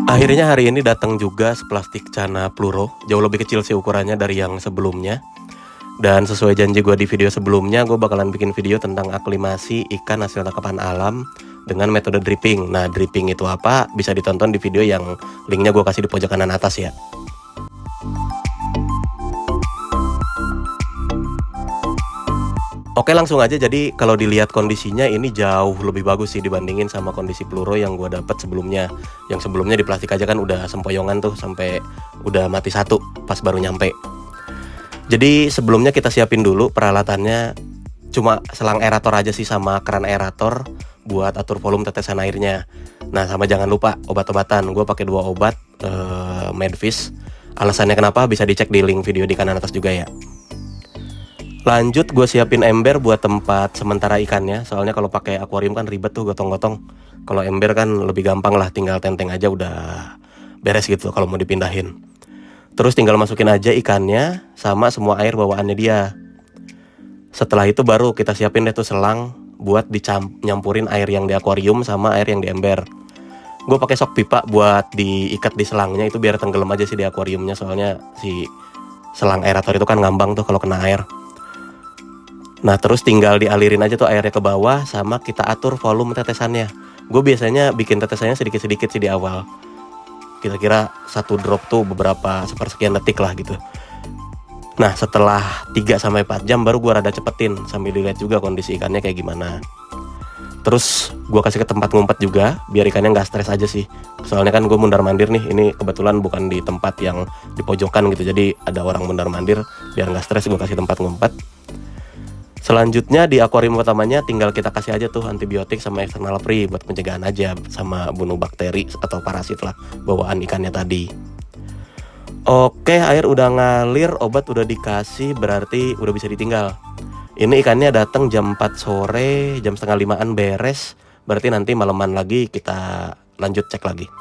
Akhirnya hari ini datang juga seplastik Cana Pluro, jauh lebih kecil sih ukurannya dari yang sebelumnya. Dan sesuai janji gue di video sebelumnya, gue bakalan bikin video tentang aklimasi ikan hasil tangkapan alam dengan metode dripping. Nah, dripping itu apa? Bisa ditonton di video yang linknya gue kasih di pojok kanan atas ya. Oke, langsung aja. Jadi kalau dilihat kondisinya ini jauh lebih bagus sih dibandingin sama kondisi Pluro yang gue dapet sebelumnya. Yang sebelumnya di plastik aja kan udah sempoyongan tuh sampai udah mati satu pas baru nyampe. Jadi sebelumnya kita siapin dulu peralatannya, cuma selang aerator aja sih sama keran aerator buat atur volume tetesan airnya. Nah, sama jangan lupa obat-obatan. Gue pakai 2 obat Medfish. Alasannya kenapa bisa dicek di link video di kanan atas juga ya. Lanjut gue siapin ember buat tempat sementara ikannya. Soalnya kalau pakai akuarium kan ribet tuh gotong-gotong. Kalau ember kan lebih gampang lah, tinggal tenteng aja udah beres gitu kalau mau dipindahin. Terus tinggal masukin aja ikannya sama semua air bawaannya dia. Setelah itu baru kita siapin deh tuh selang buat nyampurin air yang di akuarium sama air yang di ember. Gue pakai sok pipa buat diikat di selangnya itu biar tenggelam aja sih di akuariumnya, soalnya si selang aerator itu kan ngambang tuh kalau kena air. Nah, terus tinggal dialirin aja tuh airnya ke bawah sama kita atur volume tetesannya. Gue biasanya bikin tetesannya sedikit-sedikit sih di awal. Kira-kira 1 drop tuh beberapa sepersekian detik lah gitu. Nah, setelah 3-4 jam baru gue rada cepetin sambil dilihat juga kondisi ikannya kayak gimana. Terus gue kasih ke tempat ngumpet juga biar ikannya nggak stres aja sih. Soalnya kan gue mundar-mandir nih, ini kebetulan bukan di tempat yang di pojokan gitu. Jadi ada orang mundar-mandir, biar nggak stres gue kasih tempat ngumpet. Selanjutnya di akuarium utamanya tinggal kita kasih aja tuh antibiotik sama external free buat pencegahan aja sama bunuh bakteri atau parasit lah bawaan ikannya tadi. Oke, air udah ngalir, obat udah dikasih, berarti udah bisa ditinggal. Ini ikannya datang jam 4 sore, jam setengah 5-an beres, berarti nanti maleman lagi kita lanjut cek lagi.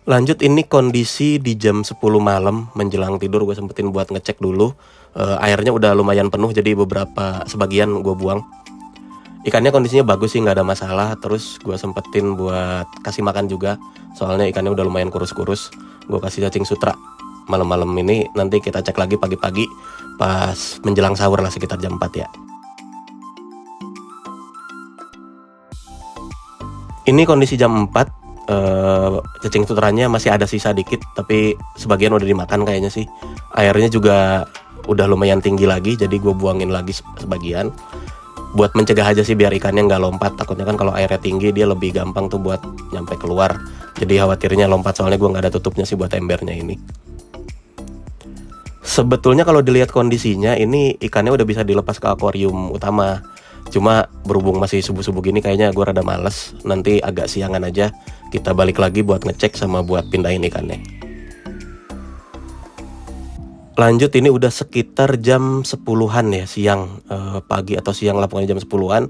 Lanjut, ini kondisi di jam 10 malam menjelang tidur gue sempetin buat ngecek dulu. Airnya udah lumayan penuh, jadi sebagian gue buang. Ikannya kondisinya bagus sih, nggak ada masalah. Terus gue sempetin buat kasih makan juga, soalnya ikannya udah lumayan kurus-kurus. Gue kasih cacing sutra malam-malam ini, nanti kita cek lagi pagi-pagi pas menjelang sahur lah sekitar jam 4 ya. Ini kondisi jam 4. Cacing sutranya masih ada sisa dikit, tapi sebagian udah dimakan kayaknya sih. Airnya juga udah lumayan tinggi lagi, jadi gue buangin lagi sebagian buat mencegah aja sih biar ikannya nggak lompat. Takutnya kan kalau airnya tinggi dia lebih gampang tuh buat nyampe keluar, jadi khawatirnya lompat. Soalnya gue nggak ada tutupnya sih buat embernya ini. Sebetulnya kalau dilihat kondisinya ini ikannya udah bisa dilepas ke akuarium utama. Cuma berhubung masih subuh-subuh gini kayaknya gue rada males. Nanti agak siangan aja kita balik lagi buat ngecek sama buat pindahin ikannya. Lanjut, ini udah sekitar jam 10-an ya, siang, pagi atau siang lah pokoknya jam 10-an.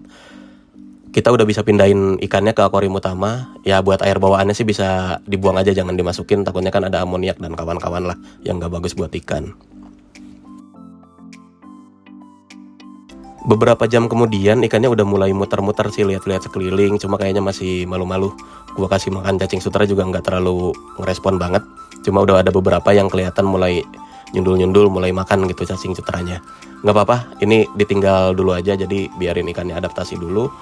Kita udah bisa pindahin ikannya ke akuarium utama. Ya buat air bawaannya sih bisa dibuang aja, jangan dimasukin. Takutnya kan ada amoniak dan kawan-kawan lah yang gak bagus buat ikan. Beberapa jam kemudian ikannya udah mulai muter-muter sih, lihat-lihat sekeliling. Cuma kayaknya masih malu-malu. Gua kasih makan cacing sutra juga nggak terlalu ngerespon banget. Cuma udah ada beberapa yang kelihatan mulai nyundul-nyundul, mulai makan gitu cacing sutranya. Nggak apa-apa, ini ditinggal dulu aja. Jadi biarin ikannya adaptasi dulu.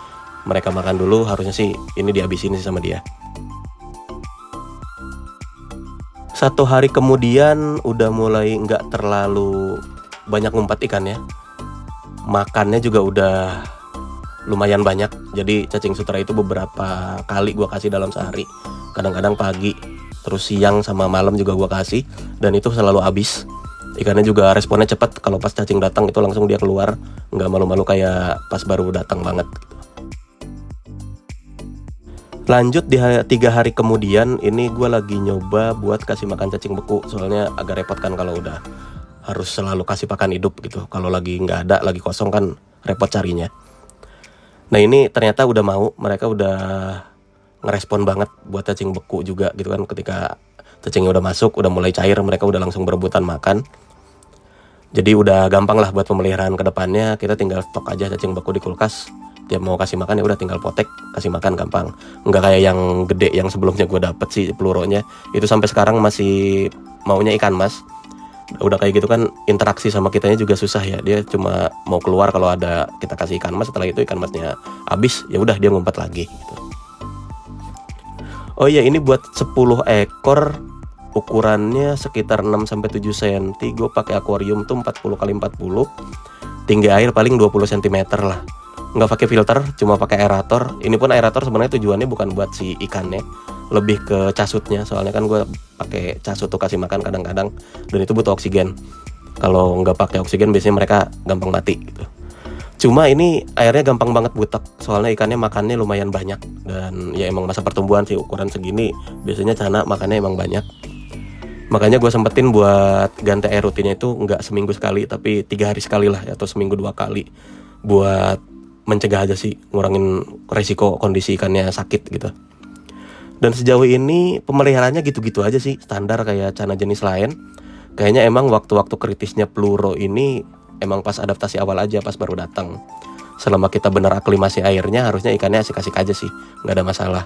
Mereka makan dulu, harusnya sih ini dihabisin sih sama dia. 1 hari kemudian udah mulai nggak terlalu banyak ngumpat ikannya. Makannya juga udah lumayan banyak. Jadi cacing sutra itu beberapa kali gue kasih dalam sehari. Kadang-kadang pagi, terus siang sama malam juga gue kasih. Dan itu selalu habis. Ikannya juga responnya cepat. Kalau pas cacing datang itu langsung dia keluar. Nggak malu-malu kayak pas baru datang banget. Lanjut di 3 hari kemudian ini gue lagi nyoba buat kasih makan cacing beku. Soalnya agak repot kan kalau udah harus selalu kasih pakan hidup gitu. Kalau lagi nggak ada, lagi kosong kan repot carinya. Nah, ini ternyata udah mau, mereka udah ngerespon banget buat cacing beku juga gitu kan. Ketika cacingnya udah masuk, udah mulai cair, mereka udah langsung berebutan makan. Jadi udah gampang lah buat pemeliharaan kedepannya. Kita tinggal stok aja cacing beku di kulkas. Tiap mau kasih makan ya udah tinggal potek, kasih makan gampang. Nggak kayak yang gede yang sebelumnya gue dapet sih peluronya. Itu sampai sekarang masih maunya ikan mas. Udah kayak gitu kan interaksi sama kitanya juga susah ya. Dia cuma mau keluar kalau ada kita kasih ikan mas. Setelah itu ikan masnya habis, ya udah dia ngumpet lagi gitu. Oh iya, ini buat 10 ekor, ukurannya sekitar 6-7 cm. Gue pakai akuarium tuh 40 x 40. Tinggi air paling 20 cm lah. Nggak pakai filter, cuma pakai aerator. Ini pun aerator sebenarnya tujuannya bukan buat si ikannya, lebih ke casutnya. Soalnya kan gue pakai casut tuh kasih makan kadang-kadang, dan itu butuh oksigen. Kalau nggak pakai oksigen biasanya mereka gampang mati gitu. Cuma ini airnya gampang banget butek, soalnya ikannya makannya lumayan banyak. Dan ya emang masa pertumbuhan sih, ukuran segini biasanya cana makannya emang banyak. Makanya gue sempetin buat ganti air rutinnya itu nggak seminggu sekali, tapi 3 hari sekali lah, atau seminggu 2 kali. Buat mencegah aja sih, ngurangin resiko kondisi ikannya sakit gitu. Dan sejauh ini pemeliharaannya gitu-gitu aja sih, standar kayak cana jenis lain. Kayaknya emang waktu-waktu kritisnya Pluro ini emang pas adaptasi awal aja, pas baru datang. Selama kita bener aklimasi airnya, harusnya ikannya asik-asik aja sih, nggak ada masalah.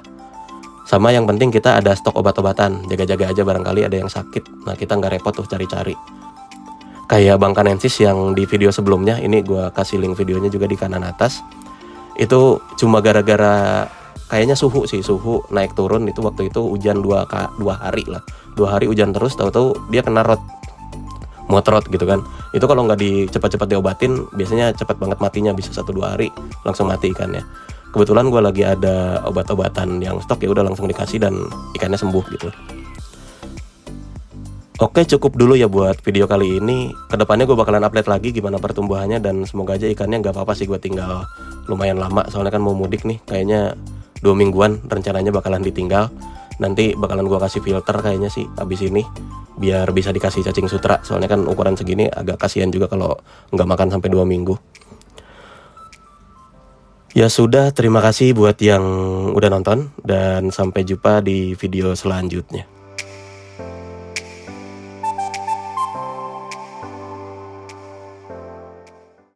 Sama yang penting kita ada stok obat-obatan, jaga-jaga aja barangkali ada yang sakit. Nah kita nggak repot tuh cari-cari. Kayak Bang Kanensis yang di video sebelumnya, ini gue kasih link videonya juga di kanan atas. Itu cuma gara-gara kayaknya suhu naik turun. Itu waktu itu hujan 2 hari lah, 2 hari hujan terus, tahu-tahu dia kena rot, motrot gitu kan. Itu kalau nggak cepat-cepat diobatin biasanya cepat banget matinya, bisa 1-2 hari langsung mati ikannya. Kebetulan gue lagi ada obat-obatan yang stok, ya udah langsung dikasih dan ikannya sembuh gitu. Oke, cukup dulu ya buat video kali ini. Kedepannya gue bakalan update lagi gimana pertumbuhannya, dan semoga aja ikannya nggak apa-apa sih. Gue tinggal lumayan lama soalnya kan mau mudik nih, kayaknya 2 mingguan rencananya bakalan ditinggal. Nanti bakalan gue kasih filter kayaknya sih abis ini, biar bisa dikasih cacing sutra. Soalnya kan ukuran segini agak kasihan juga kalau nggak makan sampai 2 minggu. Ya sudah, terima kasih buat yang udah nonton, dan sampai jumpa di video selanjutnya.